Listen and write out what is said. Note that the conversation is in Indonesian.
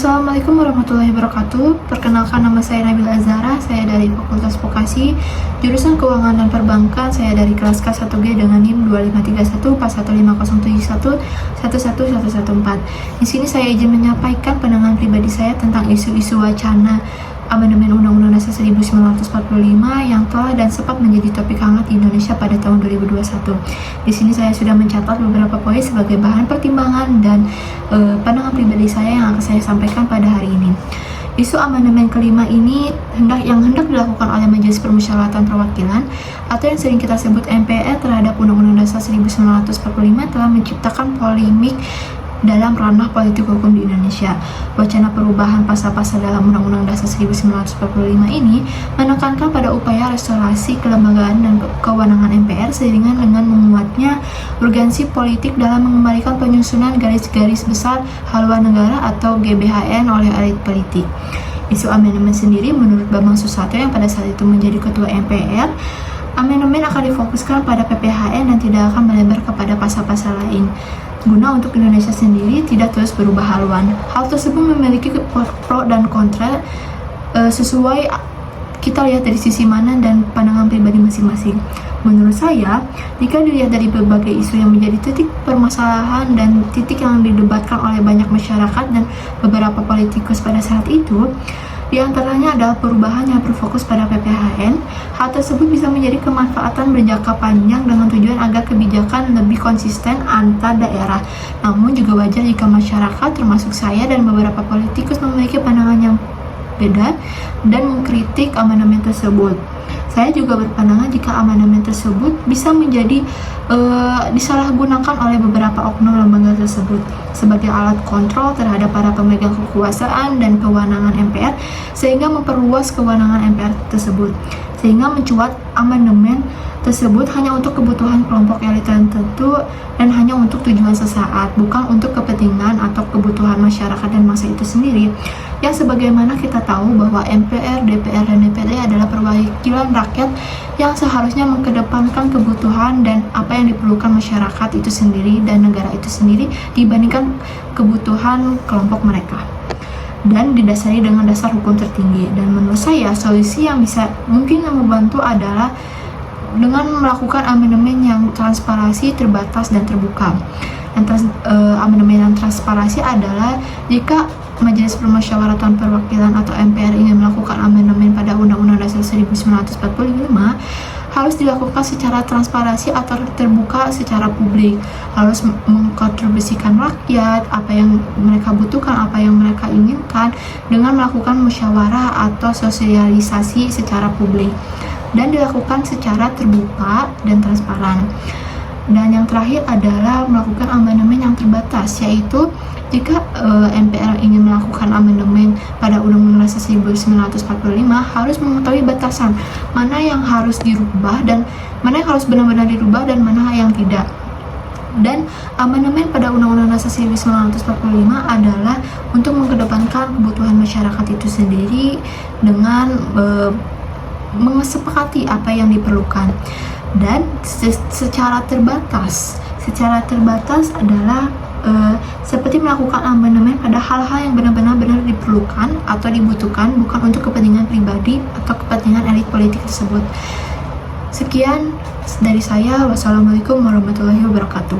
Assalamualaikum warahmatullahi wabarakatuh. Perkenalkan, nama saya Nabila Azhara. Saya dari Fakultas Vokasi, jurusan Keuangan dan Perbankan. Saya dari kelas K1G dengan NIM 25314150111114. Di sini saya izin menyampaikan pandangan pribadi saya tentang isu-isu wacana Amandemen Undang-Undang Dasar 1945 yang telah dan sempat menjadi topik hangat di Indonesia pada tahun 2021. Di sini saya sudah mencatat beberapa poin sebagai bahan pertimbangan dan pandangan pribadi saya yang akan saya sampaikan pada hari ini. Isu amandemen kelima ini hendak dilakukan oleh Majelis Permusyawaratan Perwakilan atau yang sering kita sebut MPR terhadap Undang-Undang Dasar 1945 telah menciptakan polemik dalam ranah politik hukum di Indonesia. Wacana perubahan pasal-pasal dalam Undang-Undang Dasar 1945 ini menekankan pada upaya restorasi kelembagaan dan kewenangan MPR seiringan dengan menguatnya urgensi politik dalam mengembalikan penyusunan garis-garis besar haluan negara atau GBHN oleh elit politik. Isu amandemen sendiri menurut Bambang Susatyo yang pada saat itu menjadi ketua MPR, amandemen akan difokuskan pada PPHN dan tidak akan melebar kepada pasal-pasal lain, guna untuk Indonesia sendiri tidak terus berubah haluan. Hal tersebut memiliki pro dan kontra sesuai kita lihat dari sisi mana dan pandangan pribadi masing-masing. Menurut saya, jika dilihat dari berbagai isu yang menjadi titik permasalahan dan titik yang didebatkan oleh banyak masyarakat dan beberapa politikus pada saat itu, di antaranya adalah perubahan yang berfokus pada PPHN. Hal tersebut bisa menjadi kemanfaatan berjangka panjang dengan tujuan agar kebijakan lebih konsisten antar daerah. Namun juga wajar jika masyarakat, termasuk saya dan beberapa politikus, memiliki pandangan yang beda dan mengkritik amandemen tersebut. Saya juga berpandangan jika amandemen tersebut bisa menjadi disalahgunakan oleh beberapa oknum lembaga tersebut sebagai alat kontrol terhadap para pemegang kekuasaan dan kewenangan MPR, sehingga memperluas kewenangan MPR tersebut, sehingga mencuat amandemen tersebut hanya untuk kebutuhan kelompok elit tertentu dan hanya untuk tujuan sesaat, bukan untuk kepentingan atau kebutuhan masyarakat dan masa itu sendiri. Yang sebagaimana kita tahu bahwa MPR, DPR, dan DPD adalah perwakilan rakyat yang seharusnya mengedepankan kebutuhan dan apa yang diperlukan masyarakat itu sendiri dan negara itu sendiri dibandingkan kebutuhan kelompok mereka, dan didasari dengan dasar hukum tertinggi. Dan menurut saya solusi yang bisa mungkin membantu adalah dengan melakukan amandemen yang transparansi, terbatas, dan terbuka. Amandemen yang transparansi adalah jika Majelis Permusyawaratan Perwakilan atau MPR ingin melakukan amandemen pada Undang-Undang Dasar 1945, harus dilakukan secara transparansi atau terbuka secara publik, harus mengkontribusikan rakyat apa yang mereka butuhkan, apa yang mereka inginkan, dengan melakukan musyawarah atau sosialisasi secara publik, dan dilakukan secara terbuka dan transparan. Dan yang terakhir adalah melakukan amandemen yang terbatas, yaitu jika MPR ingin melakukan amandemen pada Undang-Undang Dasar 1945, harus mengetahui batasan mana yang harus dirubah dan mana yang harus benar-benar dirubah dan mana yang tidak. Dan amandemen pada Undang-Undang Dasar 1945 adalah untuk mengedepankan kebutuhan masyarakat itu sendiri dengan mengesepakati apa yang diperlukan. Dan secara terbatas adalah seperti melakukan amandemen pada hal-hal yang benar-benar diperlukan atau dibutuhkan, bukan untuk kepentingan pribadi atau kepentingan elit politik tersebut. Sekian dari saya. Wassalamualaikum warahmatullahi wabarakatuh.